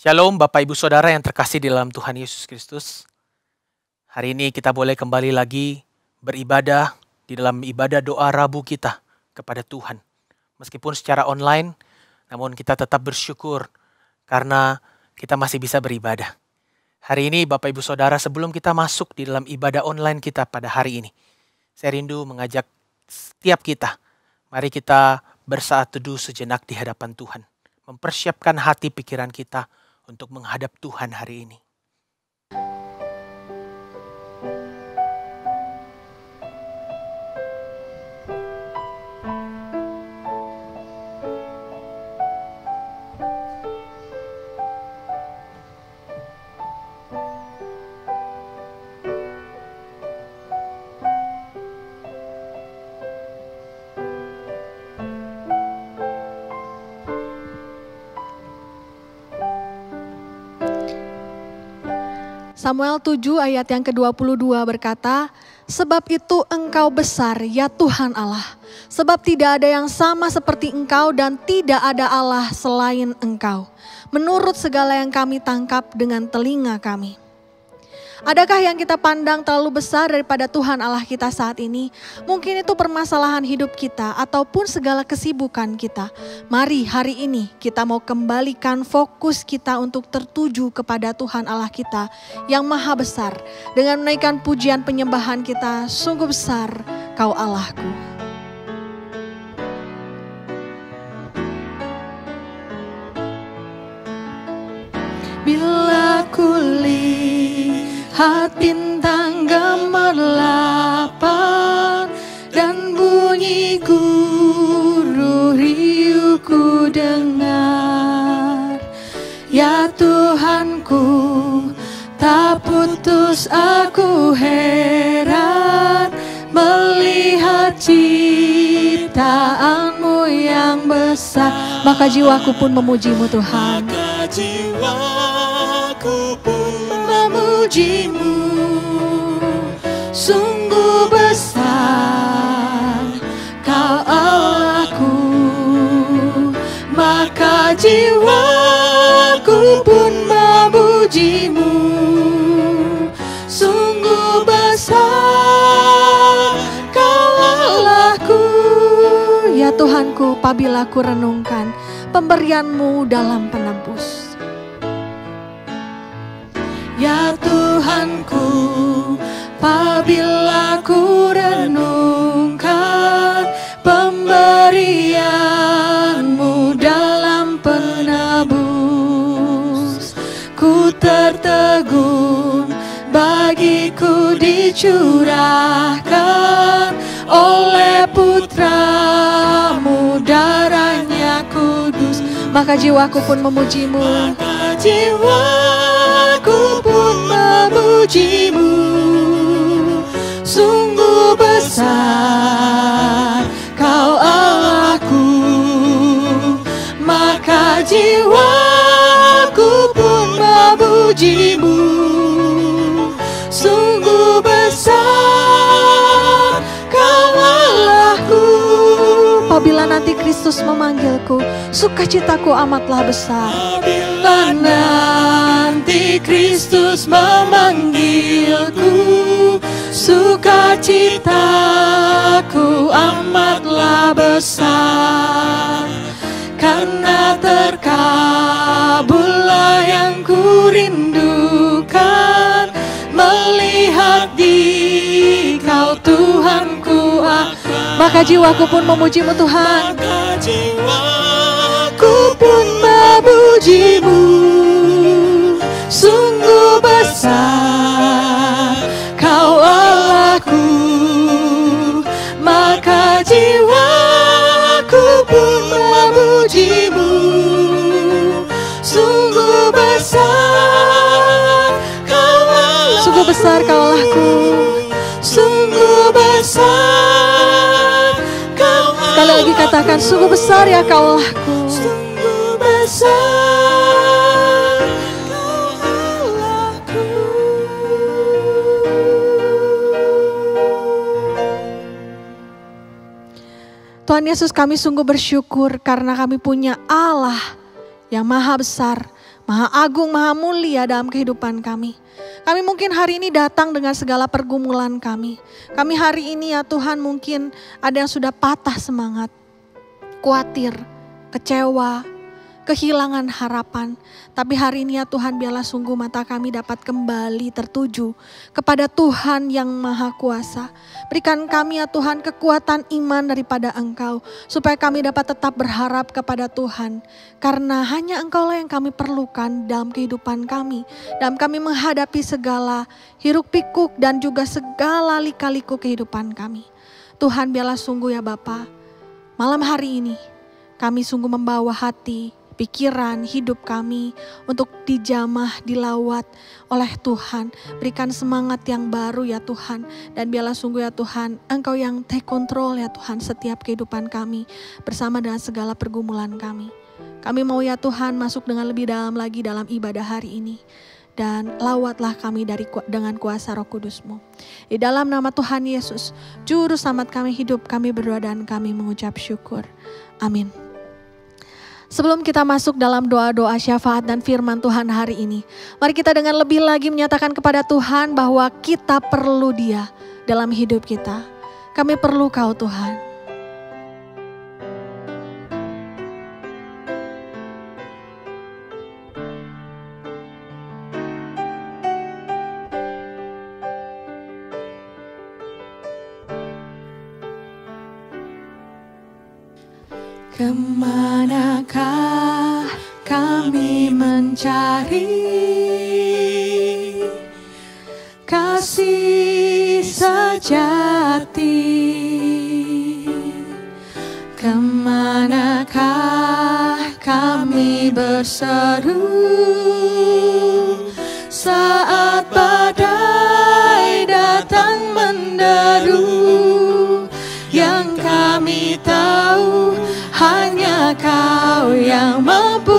Shalom Bapak Ibu Saudara yang terkasih di dalam Tuhan Yesus Kristus. Hari ini kita boleh kembali lagi beribadah di dalam ibadah doa Rabu kita kepada Tuhan. Meskipun secara online, namun kita tetap bersyukur karena kita masih bisa beribadah. Hari ini Bapak Ibu Saudara, sebelum kita masuk di dalam ibadah online kita pada hari ini, saya rindu mengajak setiap kita, mari kita bersaat teduh sejenak di hadapan Tuhan. Mempersiapkan hati pikiran kita untuk menghadap Tuhan hari ini. Samuel 7 ayat yang ke-22 berkata, "Sebab itu engkau besar ya Tuhan Allah, sebab tidak ada yang sama seperti engkau dan tidak ada Allah selain engkau, menurut segala yang kami tangkap dengan telinga kami." Adakah yang kita pandang terlalu besar daripada Tuhan Allah kita saat ini? Mungkin itu permasalahan hidup kita ataupun segala kesibukan kita. Mari hari ini kita mau kembalikan fokus kita untuk tertuju kepada Tuhan Allah kita yang maha besar. Dengan menaikkan pujian penyembahan kita, sungguh besar Kau Allahku. Bila kulihat bintang gemerlapan dan bunyi guru riuhku dengar, ya Tuhanku, tak putus aku heran melihat ciptaanmu yang besar. Maka jiwaku pun memuji-Mu Tuhan. Maka jiwaku pun memuji-Mu, sungguh besar Kau Allahku. Maka jiwaku pun memuji-Mu, sungguh besar Kau Allahku. Ya Tuhanku, apabila ku renungkan pemberian-Mu dalam penebus. Ya Tuhanku, apabila ku renungkan pemberian-Mu dalam penebus, ku tertegun bagiku dicurahkan oleh Putra-Mu, darahnya kudus. Maka jiwaku pun memuji-Mu. Maka jiwaku pun memuji-Mu, sungguh besar Kau Allahku. Maka jiwaku pun memuji-Mu, sungguh besar Kau Allahku. Apabila nanti Kristus memanggilku, sukacitaku amatlah besar. Apabila nanti Kristus memanggilku, sukacitaku amatlah besar. Karena terkabullah yang kurindukan, melihat Dikau Tuhanku. Maka jiwaku pun memuji-Mu Tuhan. Maka jiwaku pun memuji-Mu, sungguh besar Kau Allahku. Maka jiwaku pun memuji-Mu, sungguh besar Kau Allahku. Sungguh besar Kau Allahku. Sungguh besar Kau Allahku. Sekali lagi katakan, sungguh besar ya Kau Allahku. Sungguh besar Kau Allahku. Tuhan Yesus, kami sungguh bersyukur karena kami punya Allah yang maha besar, Maha agung, maha mulia dalam kehidupan kami. Kami mungkin hari ini datang dengan segala pergumulan kami. Kami hari ini ya Tuhan mungkin ada yang sudah patah semangat, khawatir, kecewa, kehilangan harapan. Tapi hari ini ya Tuhan, biarlah sungguh mata kami dapat kembali tertuju kepada Tuhan yang Maha Kuasa. Berikan kami ya Tuhan kekuatan iman daripada Engkau, supaya kami dapat tetap berharap kepada Tuhan. Karena hanya Engkau lah yang kami perlukan dalam kehidupan kami, dalam kami menghadapi segala hiruk pikuk dan juga segala lika-liku kehidupan kami. Tuhan, biarlah sungguh ya Bapa, malam hari ini kami sungguh membawa hati, pikiran, hidup kami untuk dijamah, dilawat oleh Tuhan. Berikan semangat yang baru ya Tuhan. Dan biarlah sungguh ya Tuhan, Engkau yang take control ya Tuhan setiap kehidupan kami bersama dengan segala pergumulan kami. Kami mau ya Tuhan masuk dengan lebih dalam lagi dalam ibadah hari ini. Dan lawatlah kami dengan kuasa Roh Kudus-Mu. Di dalam nama Tuhan Yesus, Juru Selamat kami hidup, kami berdoa dan kami mengucap syukur. Amin. Sebelum kita masuk dalam doa-doa syafaat dan firman Tuhan hari ini, mari kita dengan lebih lagi menyatakan kepada Tuhan bahwa kita perlu Dia dalam hidup kita. Kami perlu Kau Tuhan. Kemanakah kami mencari kasih sejati? Kemanakah kami berseru saat badai datang menderu? Yang kami tahu hanya Kau yang mampu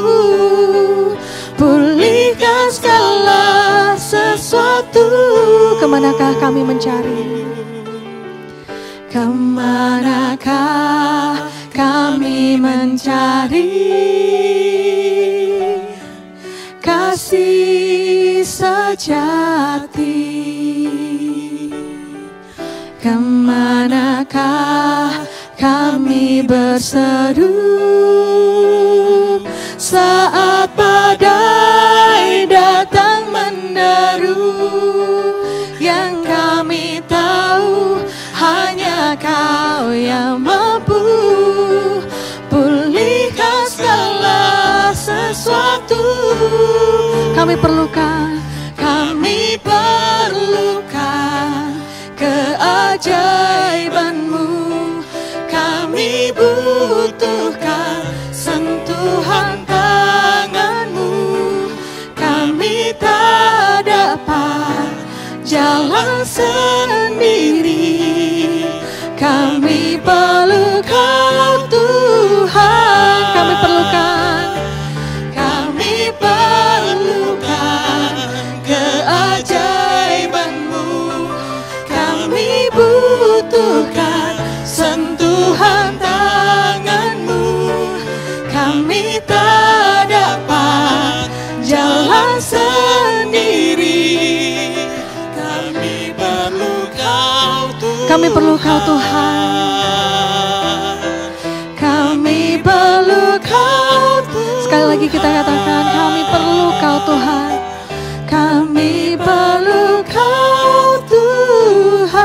pulihkan segala sesuatu. Kemanakah kami mencari? Kemanakah kami mencari kasih sejati? Kemanakah kami berseru saat badai datang menderu? Yang kami tahu hanya Kau yang mampu pulihkan segala sesuatu. Kami perlukan keajaiban-Mu. Kami butuhkan sentuhan tangan-Mu. Kami tak dapat jalan sendiri. Kami perlu Kau Tuhan. Kami perlukan keajaiban-Mu. Kami butuhkan sentuhan tangan-Mu. Kami tak dapat jalan sendiri. Kami perlu Kau Tuhan. Kami perlu Kau Tuhan. Kami perlu Kau Tuhan. Sekali lagi kita katakan, kami perlu Kau Tuhan. Kami perlu Kau Tuhan.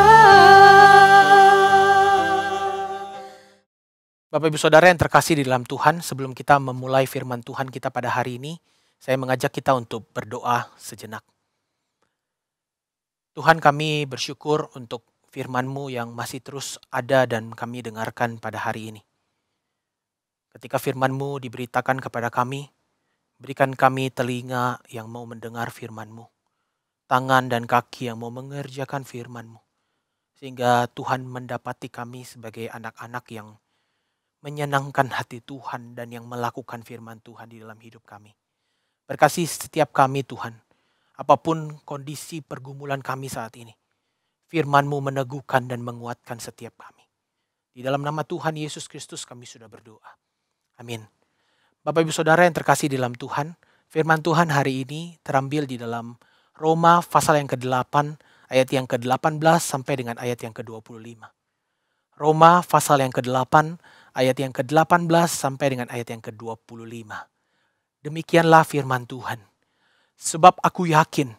Bapak Ibu Saudara yang terkasih di dalam Tuhan, sebelum kita memulai firman Tuhan kita pada hari ini, saya mengajak kita untuk berdoa sejenak. Tuhan, kami bersyukur untuk firman-Mu yang masih terus ada dan kami dengarkan pada hari ini. Ketika firman-Mu diberitakan kepada kami, berikan kami telinga yang mau mendengar firman-Mu, tangan dan kaki yang mau mengerjakan firman-Mu, sehingga Tuhan mendapati kami sebagai anak-anak yang menyenangkan hati Tuhan dan yang melakukan firman Tuhan di dalam hidup kami. Berkasih setiap kami Tuhan, apapun kondisi pergumulan kami saat ini, firman-Mu meneguhkan dan menguatkan setiap kami. Di dalam nama Tuhan Yesus Kristus kami sudah berdoa. Amin. Bapak Ibu Saudara yang terkasih di dalam Tuhan, Firman Tuhan hari ini terambil di dalam Roma pasal yang ke-8 ayat yang ke-18 sampai dengan ayat yang ke-25. Roma pasal yang ke-8 ayat yang ke-18 sampai dengan ayat yang ke-25. Demikianlah firman Tuhan. Sebab aku yakin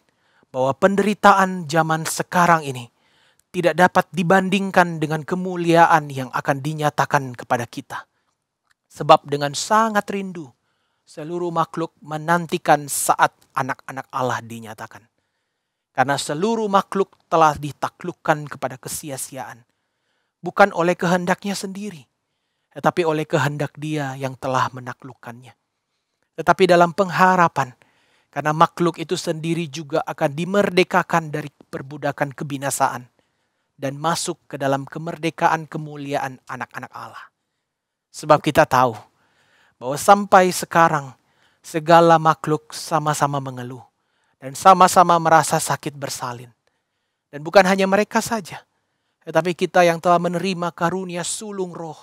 bahwa penderitaan zaman sekarang ini tidak dapat dibandingkan dengan kemuliaan yang akan dinyatakan kepada kita. Sebab dengan sangat rindu seluruh makhluk menantikan saat anak-anak Allah dinyatakan. Karena seluruh makhluk telah ditaklukkan kepada kesia-siaan. Bukan oleh kehendaknya sendiri, tetapi oleh kehendak Dia yang telah menaklukkannya. Tetapi dalam pengharapan, karena makhluk itu sendiri juga akan dimerdekakan dari perbudakan kebinasaan dan masuk ke dalam kemerdekaan kemuliaan anak-anak Allah. Sebab kita tahu bahwa sampai sekarang segala makhluk sama-sama mengeluh dan sama-sama merasa sakit bersalin. Dan bukan hanya mereka saja, tetapi kita yang telah menerima karunia sulung roh,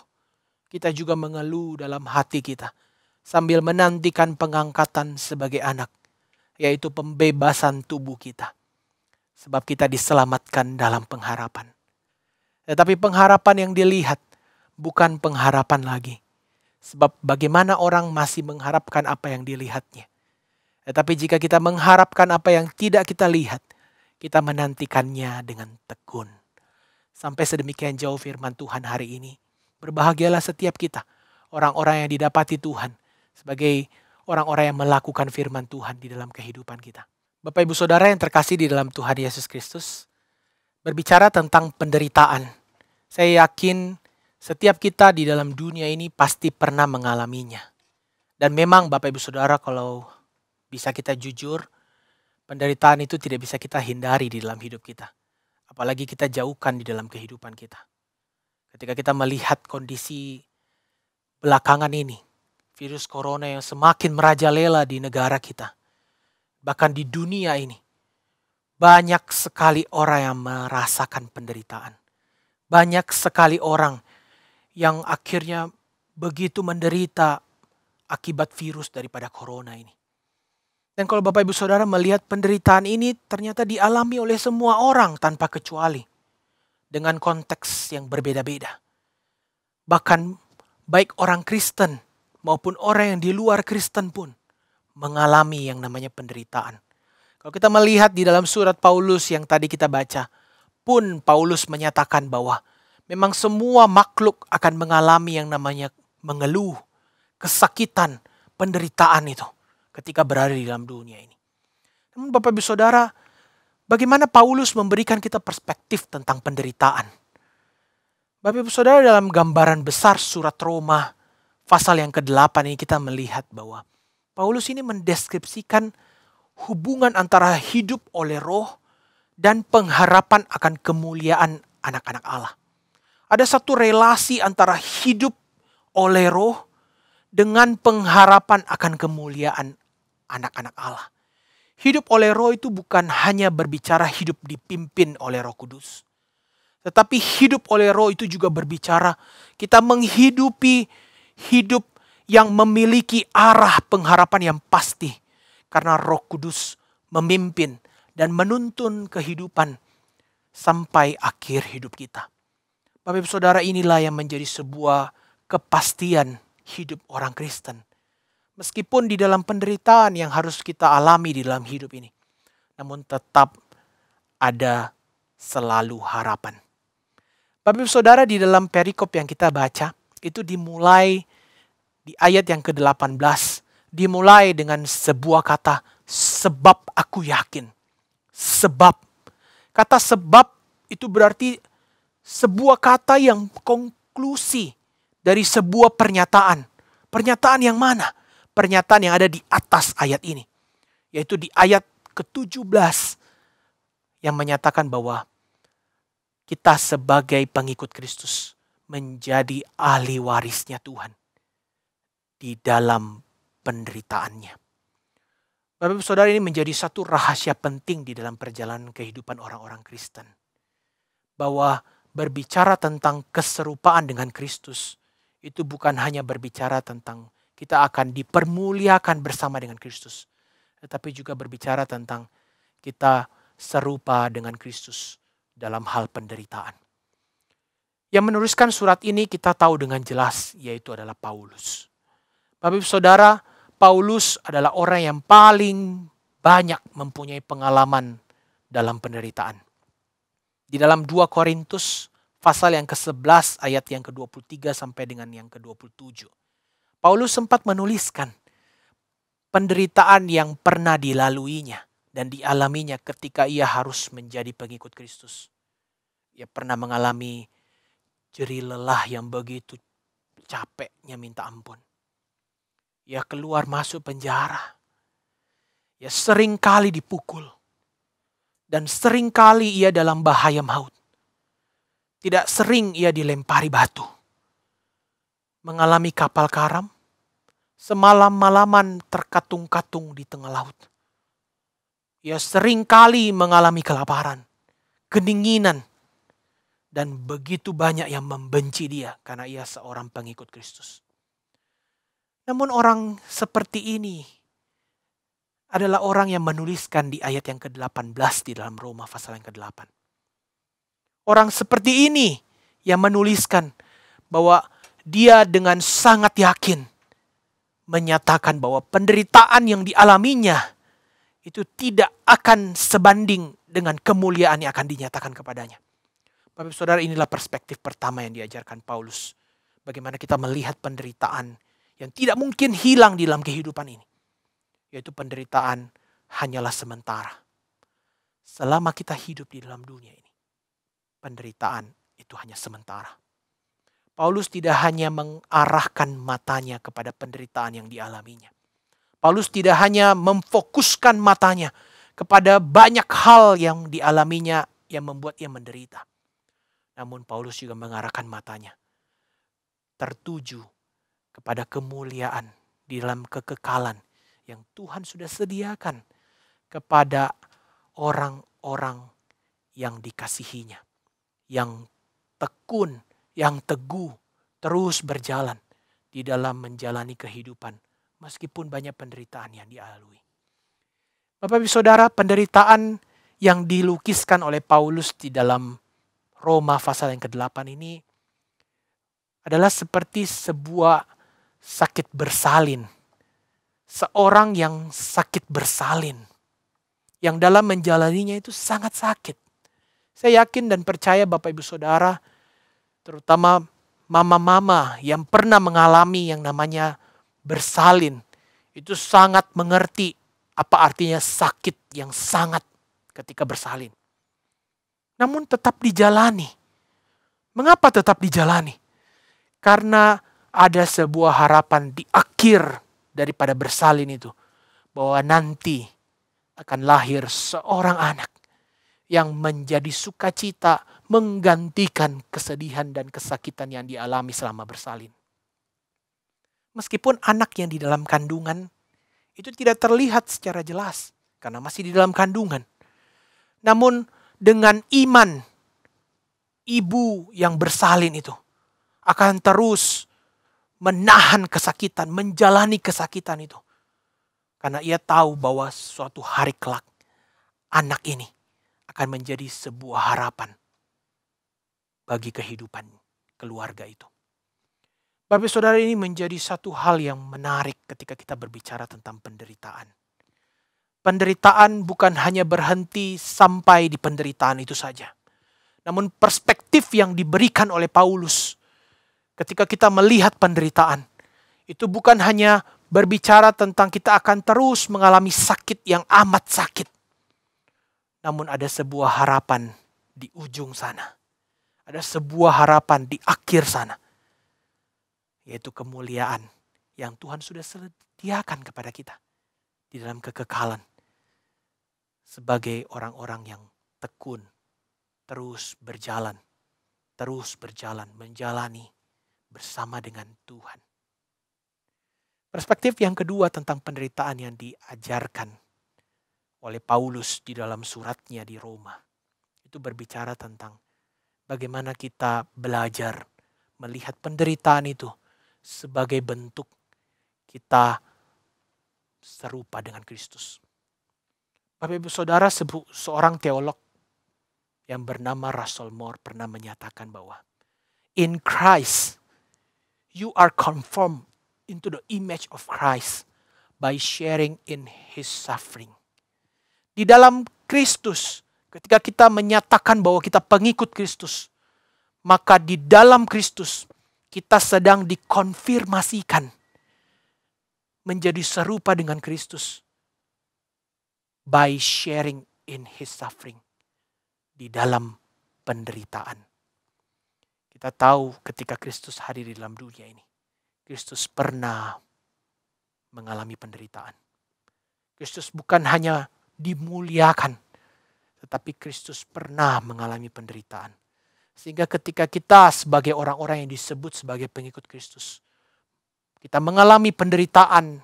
kita juga mengeluh dalam hati kita sambil menantikan pengangkatan sebagai anak, yaitu pembebasan tubuh kita. Sebab kita diselamatkan dalam pengharapan. Tetapi pengharapan yang dilihat bukan pengharapan lagi. Sebab bagaimana orang masih mengharapkan apa yang dilihatnya. Tetapi jika kita mengharapkan apa yang tidak kita lihat, kita menantikannya dengan tekun. Sampai sedemikian jauh firman Tuhan hari ini. Berbahagialah setiap kita, orang-orang yang didapati Tuhan, sebagai orang-orang yang melakukan firman Tuhan di dalam kehidupan kita. Bapak Ibu Saudara yang terkasih di dalam Tuhan Yesus Kristus, berbicara tentang penderitaan. Saya yakin setiap kita di dalam dunia ini pasti pernah mengalaminya. Dan memang Bapak Ibu Saudara, kalau bisa kita jujur, penderitaan itu tidak bisa kita hindari di dalam hidup kita. Apalagi kita jauhkan di dalam kehidupan kita. Ketika kita melihat kondisi belakangan ini, virus corona yang semakin merajalela di negara kita, bahkan di dunia ini, banyak sekali orang yang merasakan penderitaan. Banyak sekali orang yang akhirnya begitu menderita akibat virus daripada corona ini. Dan kalau Bapak Ibu Saudara melihat penderitaan ini ternyata dialami oleh semua orang tanpa kecuali. Dengan konteks yang berbeda-beda. Bahkan baik orang Kristen maupun orang yang di luar Kristen pun mengalami yang namanya penderitaan. Kalau kita melihat di dalam surat Paulus yang tadi kita baca, pun Paulus menyatakan bahwa memang semua makhluk akan mengalami yang namanya mengeluh, kesakitan, penderitaan itu ketika berada di dalam dunia ini. Namun Bapak Ibu Saudara, bagaimana Paulus memberikan kita perspektif tentang penderitaan? Bapak Ibu Saudara, dalam gambaran besar surat Roma pasal yang ke-8 ini kita melihat bahwa Paulus ini mendeskripsikan hubungan antara hidup oleh roh dan pengharapan akan kemuliaan anak-anak Allah. Ada satu relasi antara hidup oleh roh dengan pengharapan akan kemuliaan anak-anak Allah. Hidup oleh roh itu bukan hanya berbicara hidup dipimpin oleh Roh Kudus. Tetapi hidup oleh roh itu juga berbicara kita menghidupi hidup yang memiliki arah pengharapan yang pasti. Karena Roh Kudus memimpin dan menuntun kehidupan sampai akhir hidup kita. Bapak Ibu Saudara, inilah yang menjadi sebuah kepastian hidup orang Kristen. Meskipun di dalam penderitaan yang harus kita alami di dalam hidup ini. Namun tetap ada selalu harapan. Bapak Ibu Saudara, di dalam perikop yang kita baca, itu dimulai di ayat yang ke-18. Dimulai dengan sebuah kata, sebab aku yakin. Sebab. Kata sebab itu berarti sebuah kata yang konklusi dari sebuah pernyataan. Pernyataan yang mana? Pernyataan yang ada di atas ayat ini. Yaitu di ayat ke-17 yang menyatakan bahwa kita sebagai pengikut Kristus menjadi ahli warisnya Tuhan di dalam penderitaannya. Bapak Ibu Saudara, ini menjadi satu rahasia penting di dalam perjalanan kehidupan orang-orang Kristen. Bahwa berbicara tentang keserupaan dengan Kristus itu bukan hanya berbicara tentang kita akan dipermuliakan bersama dengan Kristus. tetapi juga berbicara tentang kita serupa dengan Kristus dalam hal penderitaan. Yang menuliskan surat ini kita tahu dengan jelas, yaitu adalah Paulus. Bapak Ibu Saudara, Paulus adalah orang yang paling banyak mempunyai pengalaman dalam penderitaan. Di dalam 2 Korintus pasal yang ke-11 ayat yang ke-23 sampai dengan yang ke-27. Paulus sempat menuliskan penderitaan yang pernah dilaluinya dan dialaminya ketika ia harus menjadi pengikut Kristus. Ia pernah mengalami jerih lelah yang begitu capeknya minta ampun. Ia keluar masuk penjara. Ia sering kali dipukul. Dan sering kali ia dalam bahaya maut. Tidak sering ia dilempari batu. Mengalami kapal karam. Semalam-malaman terkatung-katung di tengah laut. Ia sering kali mengalami kelaparan. Kedinginan. Dan begitu banyak yang membenci dia karena ia seorang pengikut Kristus. Namun orang seperti ini adalah orang yang menuliskan di ayat yang ke-18 di dalam Roma pasal yang ke-8. Orang seperti ini yang menuliskan bahwa dia dengan sangat yakin menyatakan bahwa penderitaan yang dialaminya itu tidak akan sebanding dengan kemuliaan yang akan dinyatakan kepadanya. Bapak Saudara, inilah perspektif pertama yang diajarkan Paulus. Bagaimana kita melihat penderitaan yang tidak mungkin hilang di dalam kehidupan ini. Yaitu penderitaan hanyalah sementara. Selama kita hidup di dalam dunia ini, penderitaan itu hanya sementara. Paulus tidak hanya mengarahkan matanya kepada penderitaan yang dialaminya. Paulus tidak hanya memfokuskan matanya kepada banyak hal yang dialaminya yang membuat ia menderita. Namun Paulus juga mengarahkan matanya tertuju kepada kemuliaan di dalam kekekalan yang Tuhan sudah sediakan kepada orang-orang yang dikasihinya. Yang tekun, yang teguh, terus berjalan di dalam menjalani kehidupan meskipun banyak penderitaan yang dilalui. Bapak Ibu Saudara, penderitaan yang dilukiskan oleh Paulus di dalam Roma pasal yang ke-8 ini adalah seperti sebuah sakit bersalin. Seorang yang sakit bersalin. Yang dalam menjalaninya itu sangat sakit. Saya yakin dan percaya Bapak Ibu Saudara, terutama mama-mama yang pernah mengalami yang namanya bersalin, itu sangat mengerti apa artinya sakit yang sangat ketika bersalin. Namun tetap dijalani. Mengapa tetap dijalani? Karena ada sebuah harapan di akhir daripada bersalin itu. Bahwa nanti akan lahir seorang anak yang menjadi sukacita menggantikan kesedihan dan kesakitan yang dialami selama bersalin. Meskipun anak yang di dalam kandungan itu tidak terlihat secara jelas karena masih di dalam kandungan. Namun dengan iman ibu yang bersalin itu akan terus menahan kesakitan, menjalani kesakitan itu. Karena ia tahu bahwa suatu hari kelak anak ini akan menjadi sebuah harapan bagi kehidupan keluarga itu. Bapak Saudara, ini menjadi satu hal yang menarik ketika kita berbicara tentang penderitaan. Penderitaan bukan hanya berhenti sampai di penderitaan itu saja. Namun perspektif yang diberikan oleh Paulus ketika kita melihat penderitaan, itu bukan hanya berbicara tentang kita akan terus mengalami sakit yang amat sakit. Namun ada sebuah harapan di ujung sana. Ada sebuah harapan di akhir sana. Yaitu kemuliaan yang Tuhan sudah sediakan kepada kita di dalam kekekalan. Sebagai orang-orang yang tekun, terus berjalan, menjalani bersama dengan Tuhan. Perspektif yang kedua tentang penderitaan yang diajarkan oleh Paulus di dalam suratnya di Roma. Itu berbicara tentang bagaimana kita belajar melihat penderitaan itu sebagai bentuk kita serupa dengan Kristus. Bapak Ibu Saudara, seorang teolog yang bernama Russell Moore pernah menyatakan bahwa in Christ, you are conformed into the image of Christ by sharing in His suffering. Di dalam Kristus, ketika kita menyatakan bahwa kita pengikut Kristus, maka di dalam Kristus kita sedang dikonfirmasikan menjadi serupa dengan Kristus by sharing in His suffering, di dalam penderitaan. Kita tahu ketika Kristus hadir di dalam dunia ini, Kristus pernah mengalami penderitaan. Kristus bukan hanya dimuliakan, tetapi Kristus pernah mengalami penderitaan. Sehingga ketika kita sebagai orang-orang yang disebut sebagai pengikut Kristus, kita mengalami penderitaan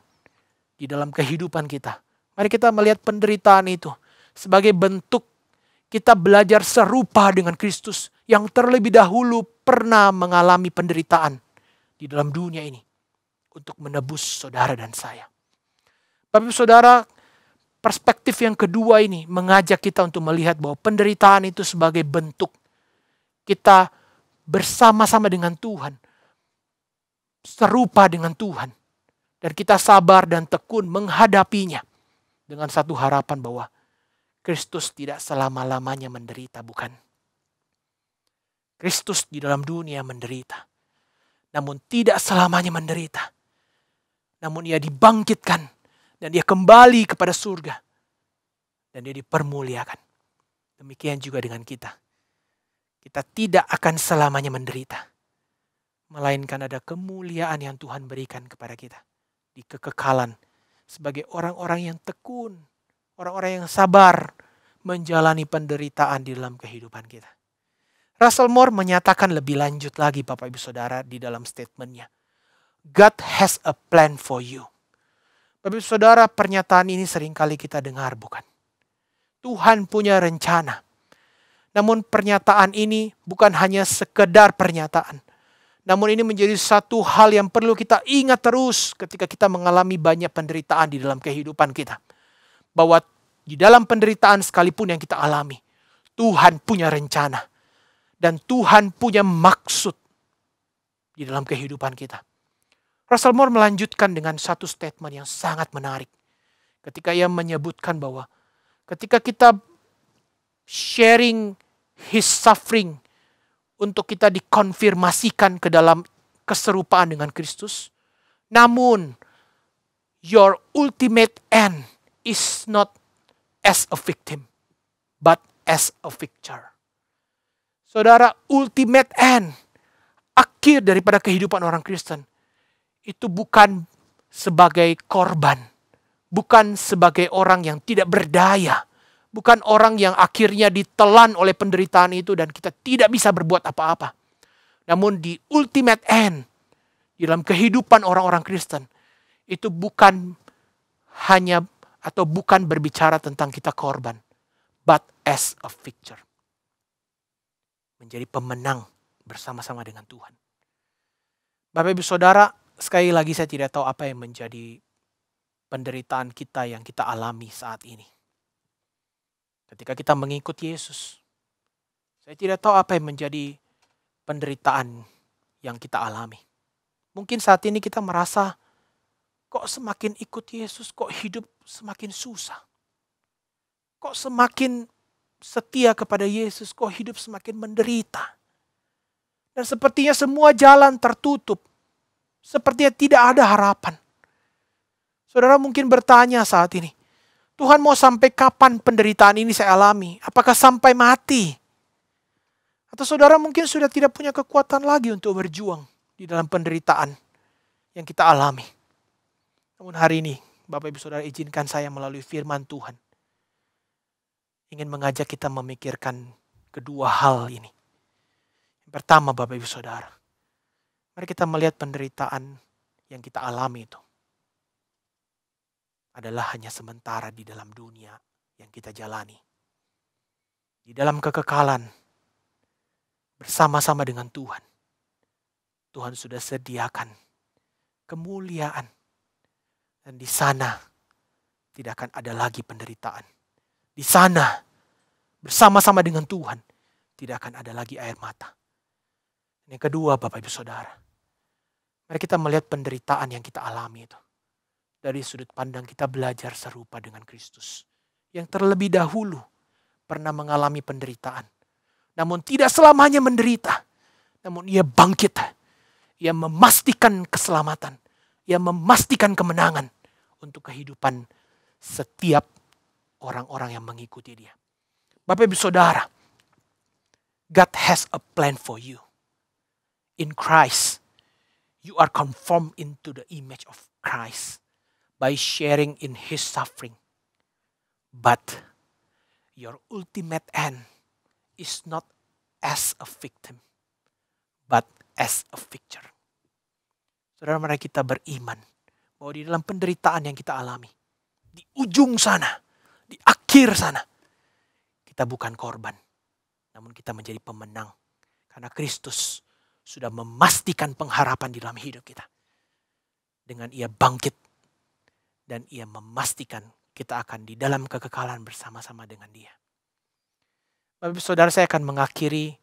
di dalam kehidupan kita. Mari kita melihat penderitaan itu sebagai bentuk kita belajar serupa dengan Kristus yang terlebih dahulu pernah mengalami penderitaan di dalam dunia ini untuk menebus saudara dan saya. Bapak Ibu Saudara, perspektif yang kedua ini mengajak kita untuk melihat bahwa penderitaan itu sebagai bentuk kita bersama-sama dengan Tuhan, serupa dengan Tuhan, dan kita sabar dan tekun menghadapinya dengan satu harapan bahwa Kristus tidak selama-lamanya menderita, bukan? Kristus di dalam dunia menderita, namun tidak selamanya menderita. Namun Ia dibangkitkan dan Dia kembali kepada surga dan Dia dipermuliakan. Demikian juga dengan kita. Kita tidak akan selamanya menderita, melainkan ada kemuliaan yang Tuhan berikan kepada kita di kekekalan sebagai orang-orang yang tekun, orang-orang yang sabar menjalani penderitaan di dalam kehidupan kita. Russell Moore menyatakan lebih lanjut lagi Bapak Ibu Saudara di dalam statementnya. God has a plan for you. Bapak Ibu Saudara, pernyataan ini seringkali kita dengar, bukan? Tuhan punya rencana. Namun pernyataan ini bukan hanya sekedar pernyataan. Namun ini menjadi satu hal yang perlu kita ingat terus ketika kita mengalami banyak penderitaan di dalam kehidupan kita. Bahwa di dalam penderitaan sekalipun yang kita alami, Tuhan punya rencana. Dan Tuhan punya maksud di dalam kehidupan kita. Russell Moore melanjutkan dengan satu statement yang sangat menarik. Ketika ia menyebutkan bahwa ketika kita sharing His suffering untuk kita dikonfirmasikan ke dalam keserupaan dengan Kristus. Namun, your ultimate end is not as a victim, but as a victor. Saudara, ultimate end, akhir daripada kehidupan orang Kristen, itu bukan sebagai korban, bukan sebagai orang yang tidak berdaya, bukan orang yang akhirnya ditelan oleh penderitaan itu dan kita tidak bisa berbuat apa-apa. Namun di ultimate end, di dalam kehidupan orang-orang Kristen, itu bukan hanya atau bukan berbicara tentang kita korban, but as a victor. Menjadi pemenang bersama-sama dengan Tuhan. Bapak Ibu Saudara, sekali lagi saya tidak tahu apa yang menjadi penderitaan kita yang kita alami saat ini. Ketika kita mengikut Yesus, saya tidak tahu apa yang menjadi penderitaan yang kita alami. Mungkin saat ini kita merasa, kok semakin ikut Yesus, kok hidup semakin susah. Kok semakin setia kepada Yesus, kok hidup semakin menderita. Dan sepertinya semua jalan tertutup. Sepertinya tidak ada harapan. Saudara mungkin bertanya saat ini, Tuhan mau sampai kapan penderitaan ini saya alami? Apakah sampai mati? Atau saudara mungkin sudah tidak punya kekuatan lagi untuk berjuang di dalam penderitaan yang kita alami. Namun hari ini, Bapak Ibu Saudara, izinkan saya melalui firman Tuhan ingin mengajak kita memikirkan kedua hal ini. Yang pertama, Bapak Ibu Saudara, mari kita melihat penderitaan yang kita alami itu adalah hanya sementara di dalam dunia yang kita jalani. Di dalam kekekalan, bersama-sama dengan Tuhan, Tuhan sudah sediakan kemuliaan. Dan di sana tidak akan ada lagi penderitaan. Di sana, bersama-sama dengan Tuhan, tidak akan ada lagi air mata. Yang kedua, Bapak Ibu Saudara, mari kita melihat penderitaan yang kita alami itu. Dari sudut pandang kita belajar serupa dengan Kristus. Yang terlebih dahulu pernah mengalami penderitaan. Namun tidak selamanya menderita. Namun ia bangkit. Ia memastikan keselamatan. Ia memastikan kemenangan untuk kehidupan setiap orang-orang yang mengikuti dia. Bapak Ibu Saudara, God has a plan for you. In Christ, you are conformed into the image of Christ by sharing in His suffering. But your ultimate end is not as a victim, but as a victor. Saudara, mari kita beriman bahwa di dalam penderitaan yang kita alami, di ujung sana, di akhir sana, kita bukan korban, namun kita menjadi pemenang. Karena Kristus sudah memastikan pengharapan di dalam hidup kita. Dengan ia bangkit, dan ia memastikan kita akan di dalam kekekalan bersama-sama dengan dia. Bapak Saudara, saya akan mengakhiri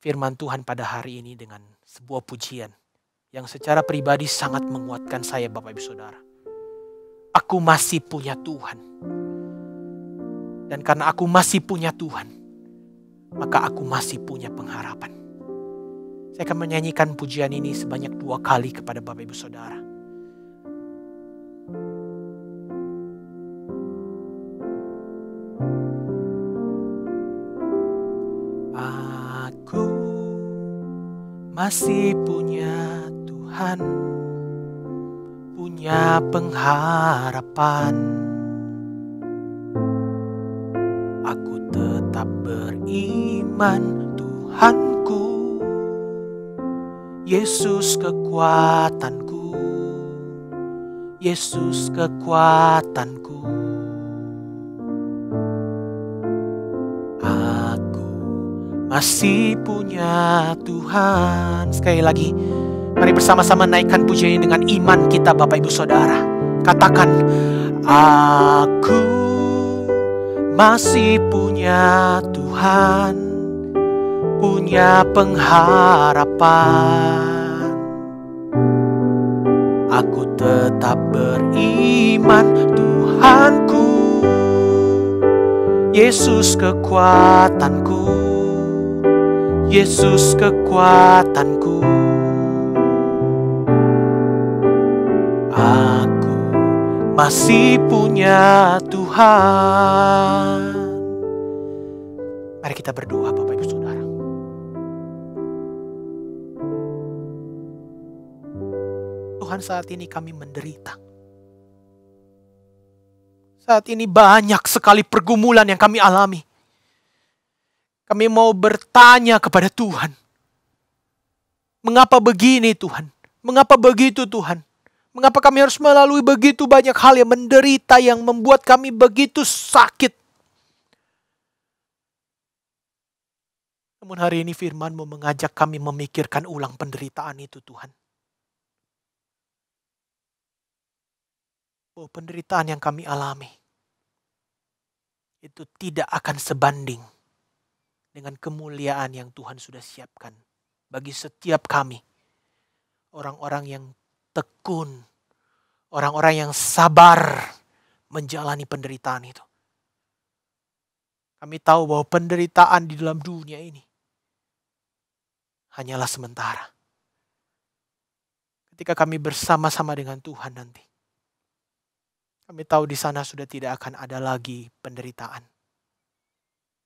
firman Tuhan pada hari ini dengan sebuah pujian yang secara pribadi sangat menguatkan saya, Bapak Ibu Saudara. Aku masih punya Tuhan. Dan karena aku masih punya Tuhan, maka aku masih punya pengharapan. Saya akan menyanyikan pujian ini sebanyak 2 kali kepada Bapak Ibu Saudara. Aku masih punya Tuhan, punya pengharapan. Aku tetap beriman, Tuhanku, Yesus kekuatanku, Yesus kekuatanku. Aku masih punya Tuhan. Sekali lagi, mari bersama-sama naikkan pujian ini dengan iman kita, Bapak Ibu Saudara. Katakan, aku masih punya Tuhan, punya pengharapan. Aku tetap beriman, Tuhanku, Yesus kekuatanku, Yesus kekuatanku. Aku masih punya Tuhan. Mari kita berdoa, Bapak Ibu Saudara. Tuhan, saat ini kami menderita. Saat ini banyak sekali pergumulan yang kami alami. Kami mau bertanya kepada Tuhan. Mengapa begini Tuhan? Mengapa begitu Tuhan? Mengapa kami harus melalui begitu banyak hal yang menderita, yang membuat kami begitu sakit? Namun hari ini firman-Mu mengajak kami memikirkan ulang penderitaan itu Tuhan. Oh, penderitaan yang kami alami itu tidak akan sebanding dengan kemuliaan yang Tuhan sudah siapkan bagi setiap kami. Orang-orang yang tekun, orang-orang yang sabar menjalani penderitaan itu. Kami tahu bahwa penderitaan di dalam dunia ini hanyalah sementara. Ketika kami bersama-sama dengan Tuhan nanti, kami tahu di sana sudah tidak akan ada lagi penderitaan.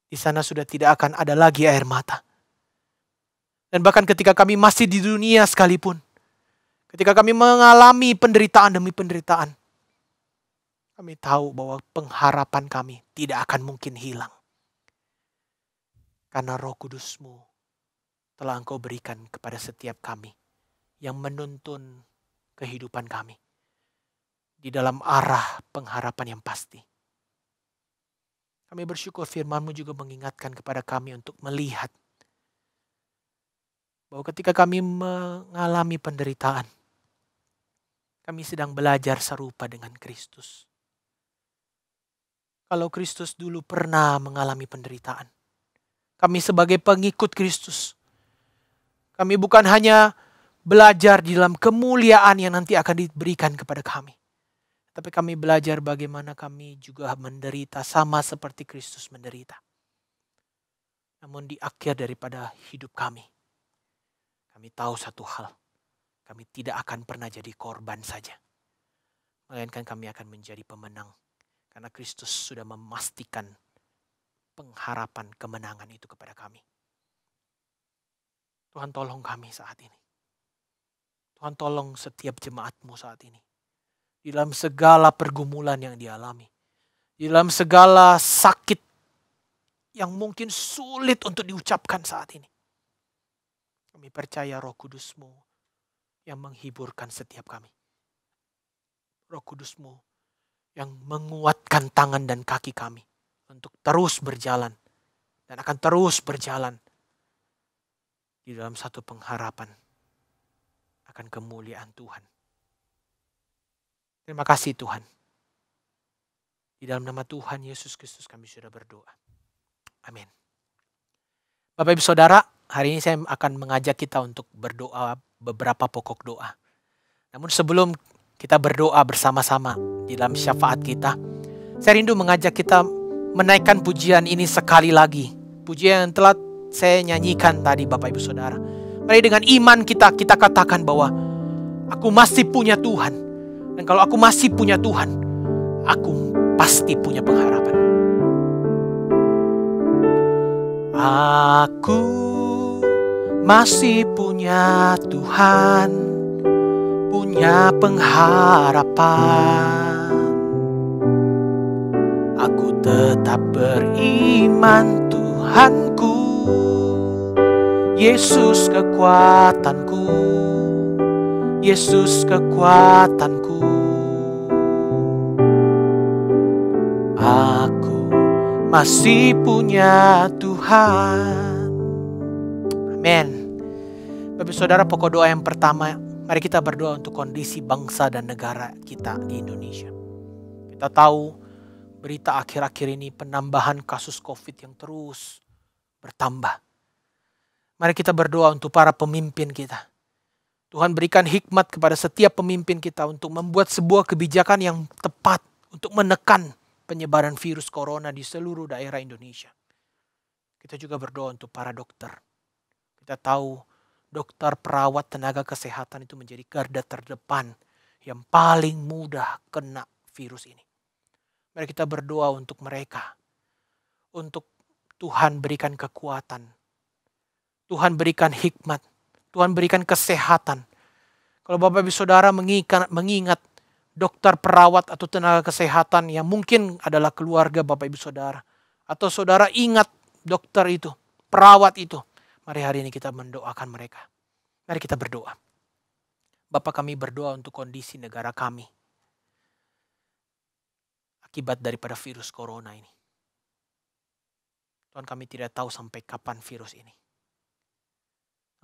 Di sana sudah tidak akan ada lagi air mata. Dan bahkan ketika kami masih di dunia sekalipun, ketika kami mengalami penderitaan demi penderitaan, kami tahu bahwa pengharapan kami tidak akan mungkin hilang. Karena Roh Kudus-Mu telah Engkau berikan kepada setiap kami yang menuntun kehidupan kami di dalam arah pengharapan yang pasti. Kami bersyukur firman-Mu juga mengingatkan kepada kami untuk melihat bahwa ketika kami mengalami penderitaan, kami sedang belajar serupa dengan Kristus. kalau Kristus dulu pernah mengalami penderitaan. Kami sebagai pengikut Kristus, kami bukan hanya belajar di dalam kemuliaan yang nanti akan diberikan kepada kami, tapi kami belajar bagaimana kami juga menderita sama seperti Kristus menderita. Namun di akhir daripada hidup kami tahu satu hal, kami tidak akan pernah jadi korban saja, melainkan kami akan menjadi pemenang, karena Kristus sudah memastikan pengharapan kemenangan itu kepada kami. Tuhan tolong kami saat ini. Tuhan tolong setiap jemaat-Mu saat ini. Di dalam segala pergumulan yang dialami. Di dalam segala sakit yang mungkin sulit untuk diucapkan saat ini. Kami percaya Roh Kudus-Mu yang menghiburkan setiap kami. Roh Kudus-Mu yang menguatkan tangan dan kaki kami untuk terus berjalan dan akan terus berjalan di dalam satu pengharapan akan kemuliaan Tuhan. Terima kasih Tuhan. Di dalam nama Tuhan Yesus Kristus kami sudah berdoa. Amin. Bapak Ibu Saudara, hari ini saya akan mengajak kita untuk berdoa beberapa pokok doa. Namun sebelum kita berdoa bersama-sama di dalam syafaat kita, saya rindu mengajak kita menaikkan pujian ini sekali lagi. Pujian yang telah saya nyanyikan tadi Bapak Ibu Saudara. Mari dengan iman kita katakan bahwa aku masih punya Tuhan. Dan kalau aku masih punya Tuhan, aku pasti punya pengharapan. Aku masih punya Tuhan, punya pengharapan. Aku tetap beriman Tuhanku, Yesus kekuatanku, Yesus kekuatanku. Aku masih punya Tuhan. Amin. Bapak Saudara, pokok doa yang pertama, mari kita berdoa untuk kondisi bangsa dan negara kita di Indonesia. Kita tahu berita akhir-akhir ini penambahan kasus COVID yang terus bertambah. Mari kita berdoa untuk para pemimpin kita. Tuhan berikan hikmat kepada setiap pemimpin kita untuk membuat sebuah kebijakan yang tepat untuk menekan penyebaran virus corona di seluruh daerah Indonesia. Kita juga berdoa untuk para dokter. Kita tahu dokter, perawat, tenaga kesehatan itu menjadi garda terdepan yang paling mudah kena virus ini. Mari kita berdoa untuk mereka. Untuk Tuhan berikan kekuatan. Tuhan berikan hikmat. Tuhan berikan kesehatan. Kalau Bapak Ibu Saudara mengingat dokter, perawat atau tenaga kesehatan yang mungkin adalah keluarga Bapak Ibu Saudara. Atau saudara ingat dokter itu, perawat itu. Mari hari ini kita mendoakan mereka. Mari kita berdoa. Bapa, kami berdoa untuk kondisi negara kami. Akibat daripada virus corona ini. Tuhan, kami tidak tahu sampai kapan virus ini.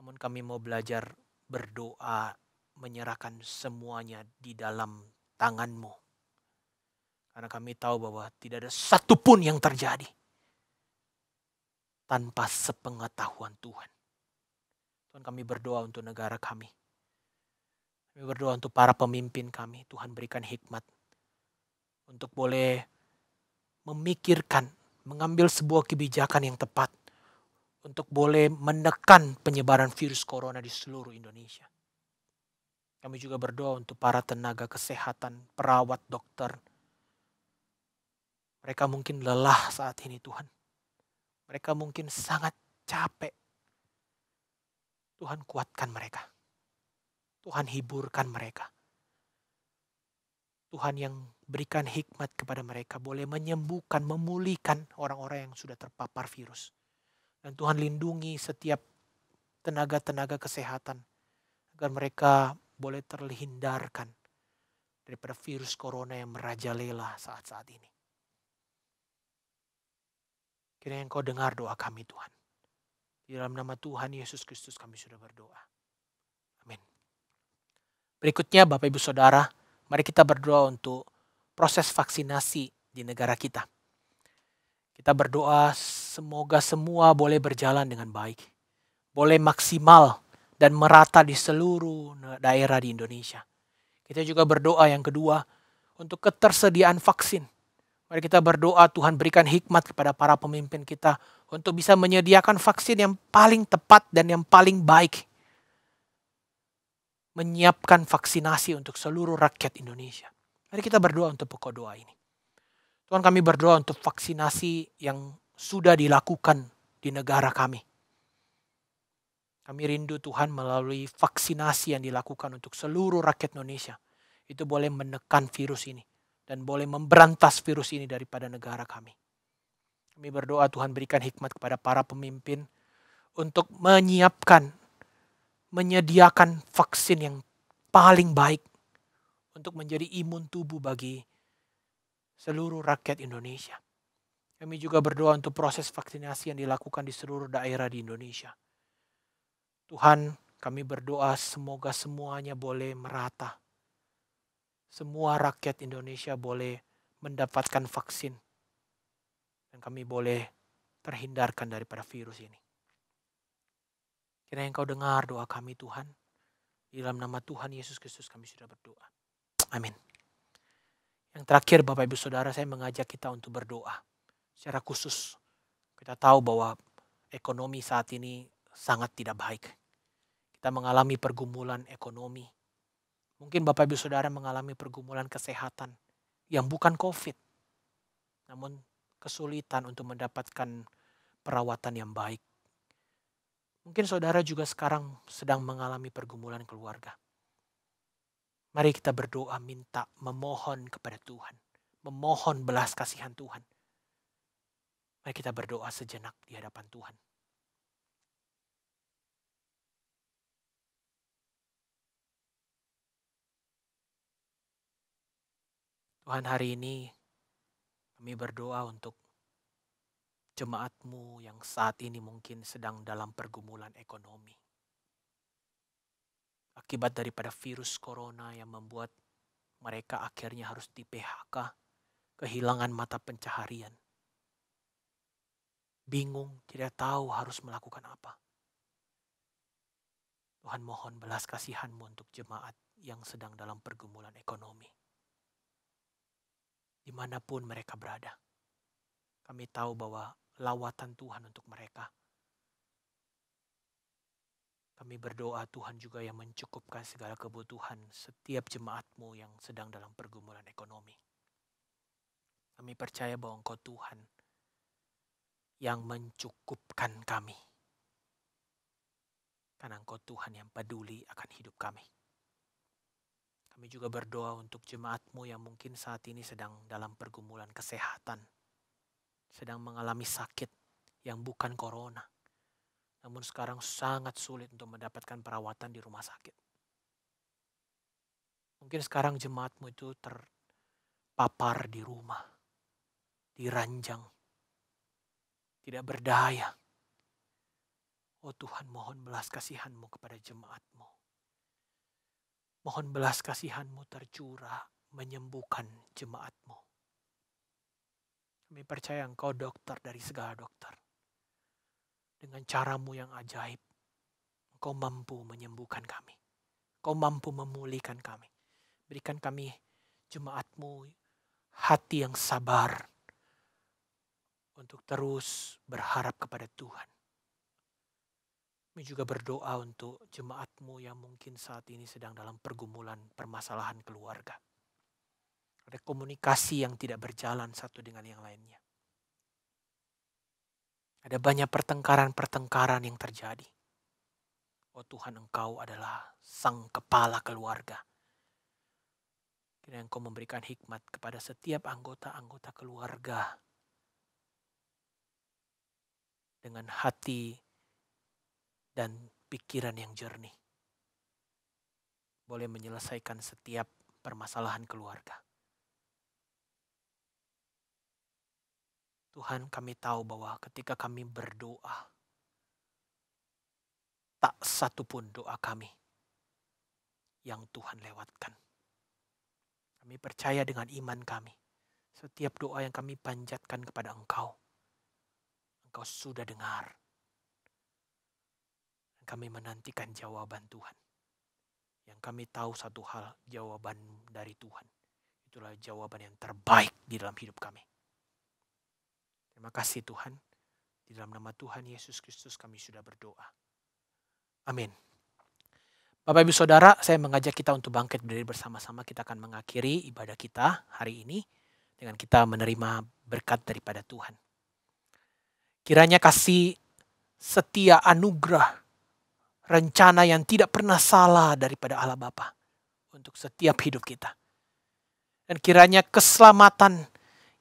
Namun kami mau belajar berdoa, menyerahkan semuanya di dalam tangan-Mu. Karena kami tahu bahwa tidak ada satupun yang terjadi tanpa sepengetahuan Tuhan. Tuhan, kami berdoa untuk negara kami. Kami berdoa untuk para pemimpin kami. Tuhan berikan hikmat untuk boleh memikirkan, mengambil sebuah kebijakan yang tepat untuk boleh menekan penyebaran virus corona di seluruh Indonesia. Kami juga berdoa untuk para tenaga kesehatan, perawat, dokter. Mereka mungkin lelah saat ini Tuhan. Mereka mungkin sangat capek. Tuhan kuatkan mereka. Tuhan hiburkan mereka. Tuhan yang berikan hikmat kepada mereka boleh menyembuhkan, memulihkan orang-orang yang sudah terpapar virus. Dan Tuhan lindungi setiap tenaga-tenaga kesehatan agar mereka boleh terhindarkan daripada virus corona yang merajalela saat-saat ini. Kiranya Engkau dengar doa kami Tuhan. Di dalam nama Tuhan Yesus Kristus kami sudah berdoa. Amin. Berikutnya Bapak Ibu Saudara, mari kita berdoa untuk proses vaksinasi di negara kita. Kita berdoa semoga semua boleh berjalan dengan baik. Boleh maksimal dan merata di seluruh daerah di Indonesia. Kita juga berdoa yang kedua untuk ketersediaan vaksin. Mari kita berdoa Tuhan berikan hikmat kepada para pemimpin kita untuk bisa menyediakan vaksin yang paling tepat dan yang paling baik. Menyiapkan vaksinasi untuk seluruh rakyat Indonesia. Mari kita berdoa untuk pokok doa ini. Tuhan, kami berdoa untuk vaksinasi yang sudah dilakukan di negara kami. Kami rindu Tuhan melalui vaksinasi yang dilakukan untuk seluruh rakyat Indonesia. Itu boleh menekan virus ini dan boleh memberantas virus ini daripada negara kami. Kami berdoa Tuhan berikan hikmat kepada para pemimpin untuk menyediakan vaksin yang paling baik untuk menjadi imun tubuh bagi seluruh rakyat Indonesia. Kami juga berdoa untuk proses vaksinasi yang dilakukan di seluruh daerah di Indonesia. Tuhan, kami berdoa semoga semuanya boleh merata. Semua rakyat Indonesia boleh mendapatkan vaksin. Dan kami boleh terhindarkan daripada virus ini. Kiranya Engkau dengar doa kami Tuhan. Di dalam nama Tuhan Yesus Kristus kami sudah berdoa. Amin. Yang terakhir Bapak Ibu Saudara, saya mengajak kita untuk berdoa. Secara khusus kita tahu bahwa ekonomi saat ini sangat tidak baik. Kita mengalami pergumulan ekonomi. Mungkin Bapak Ibu Saudara mengalami pergumulan kesehatan yang bukan COVID. Namun kesulitan untuk mendapatkan perawatan yang baik. Mungkin saudara juga sekarang sedang mengalami pergumulan keluarga. Mari kita berdoa minta memohon kepada Tuhan. Memohon belas kasihan Tuhan. Mari kita berdoa sejenak di hadapan Tuhan. Tuhan, hari ini kami berdoa untuk jemaat-Mu yang saat ini mungkin sedang dalam pergumulan ekonomi. Akibat daripada virus corona yang membuat mereka akhirnya harus di PHK, kehilangan mata pencaharian. Bingung, tidak tahu harus melakukan apa. Tuhan mohon belas kasihan-Mu untuk jemaat yang sedang dalam pergumulan ekonomi. Dimanapun mereka berada. Kami tahu bahwa lawatan Tuhan untuk mereka. Kami berdoa Tuhan juga yang mencukupkan segala kebutuhan setiap jemaat-Mu yang sedang dalam pergumulan ekonomi. Kami percaya bahwa Engkau Tuhan yang mencukupkan kami. Karena Engkau Tuhan yang peduli akan hidup kami. Kami juga berdoa untuk jemaat-Mu yang mungkin saat ini sedang dalam pergumulan kesehatan. Sedang mengalami sakit yang bukan corona. Namun sekarang sangat sulit untuk mendapatkan perawatan di rumah sakit. Mungkin sekarang jemaat-Mu itu terpapar di rumah. Diranjang. Tidak berdaya. Oh Tuhan, mohon belas kasihan-Mu kepada jemaat-Mu. Mohon belas kasihan-Mu tercurah menyembuhkan jemaat-Mu. Kami percaya Engkau dokter dari segala dokter. Dengan cara-Mu yang ajaib, Engkau mampu menyembuhkan kami. Engkau mampu memulihkan kami. Berikan kami jemaat-Mu hati yang sabar untuk terus berharap kepada Tuhan. Kami juga berdoa untuk jemaat-Mu yang mungkin saat ini sedang dalam pergumulan permasalahan keluarga. Ada komunikasi yang tidak berjalan satu dengan yang lainnya. Ada banyak pertengkaran-pertengkaran yang terjadi. Oh Tuhan, Engkau adalah sang kepala keluarga. Kiranya Engkau memberikan hikmat kepada setiap anggota-anggota keluarga. Dengan hati dan pikiran yang jernih. Boleh menyelesaikan setiap permasalahan keluarga. Tuhan, kami tahu bahwa ketika kami berdoa, tak satu pun doa kami yang Tuhan lewatkan. Kami percaya dengan iman kami. Setiap doa yang kami panjatkan kepada Engkau, Engkau sudah dengar. Kami menantikan jawaban Tuhan. Yang kami tahu satu hal, jawaban dari Tuhan. Itulah jawaban yang terbaik di dalam hidup kami. Terima kasih Tuhan. Di dalam nama Tuhan Yesus Kristus kami sudah berdoa. Amin. Bapak Ibu Saudara, saya mengajak kita untuk bangkit berdiri bersama-sama. Kita akan mengakhiri ibadah kita hari ini dengan kita menerima berkat daripada Tuhan. Kiranya kasih setia anugerah, rencana yang tidak pernah salah daripada Allah Bapa untuk setiap hidup kita. Dan kiranya keselamatan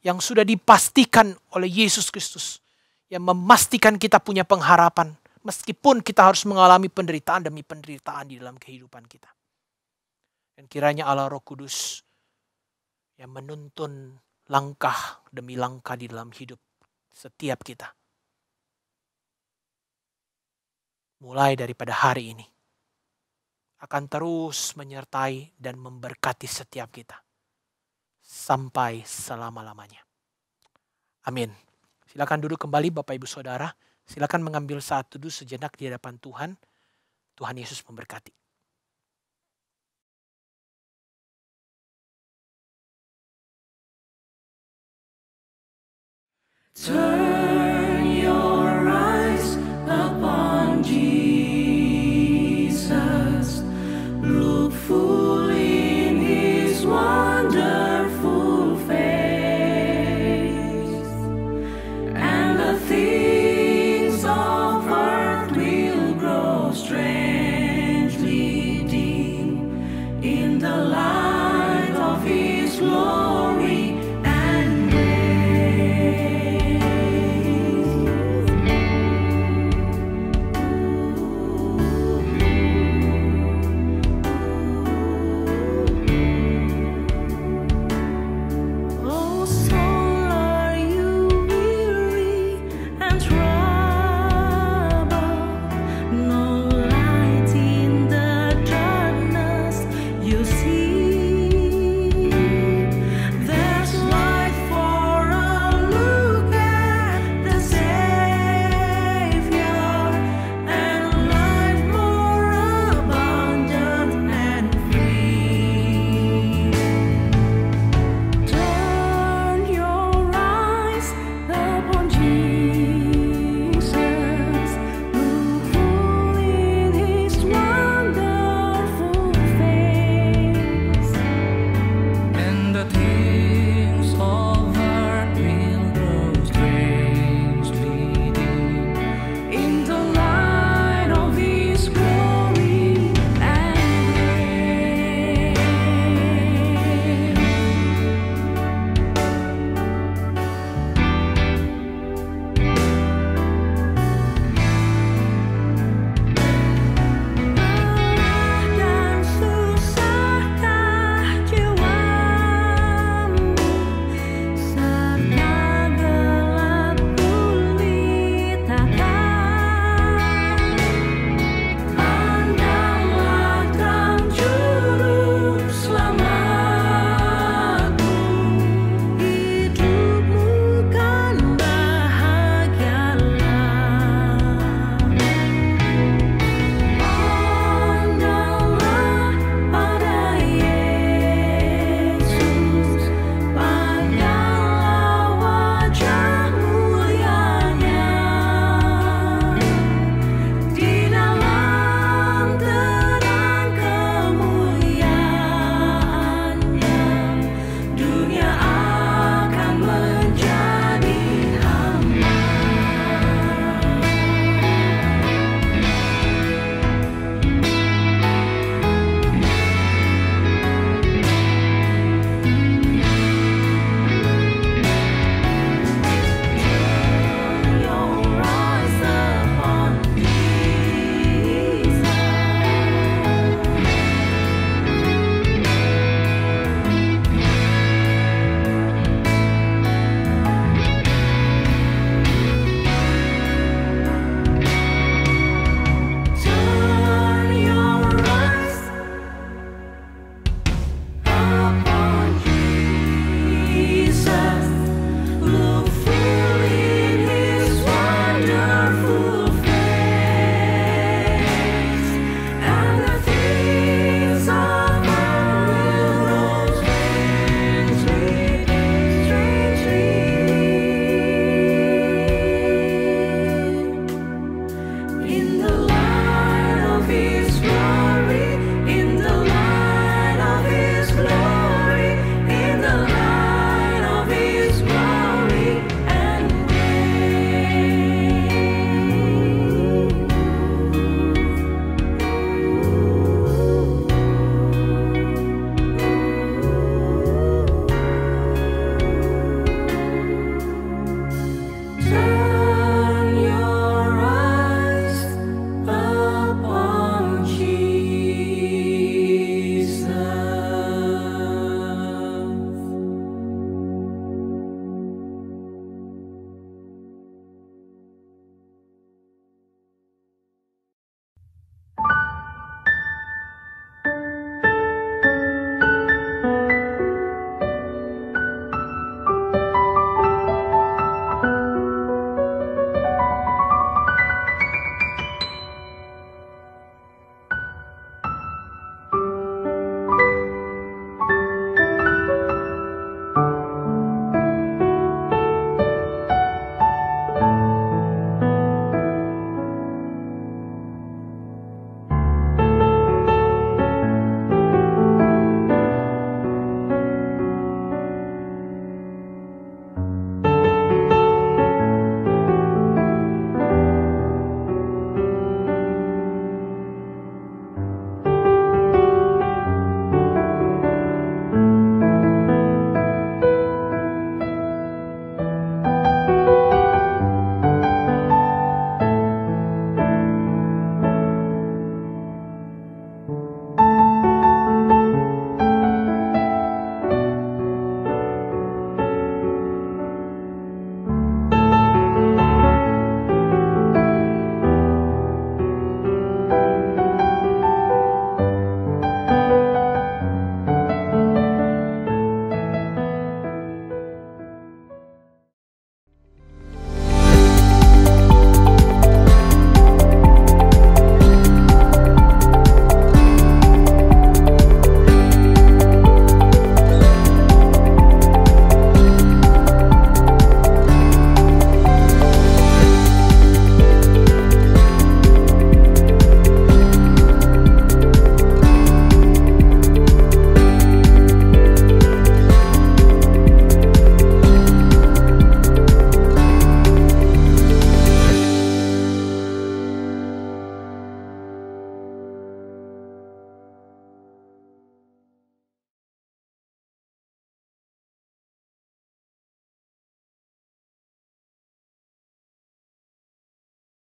yang sudah dipastikan oleh Yesus Kristus, yang memastikan kita punya pengharapan, meskipun kita harus mengalami penderitaan demi penderitaan di dalam kehidupan kita. Dan kiranya Allah Roh Kudus yang menuntun langkah demi langkah di dalam hidup setiap kita. Mulai daripada hari ini, akan terus menyertai dan memberkati setiap kita. Sampai selama-lamanya. Amin. Silakan duduk kembali Bapak Ibu Saudara. Silakan mengambil saat teduh sejenak di hadapan Tuhan. Tuhan Yesus memberkati. Turn your eyes upon Jesus.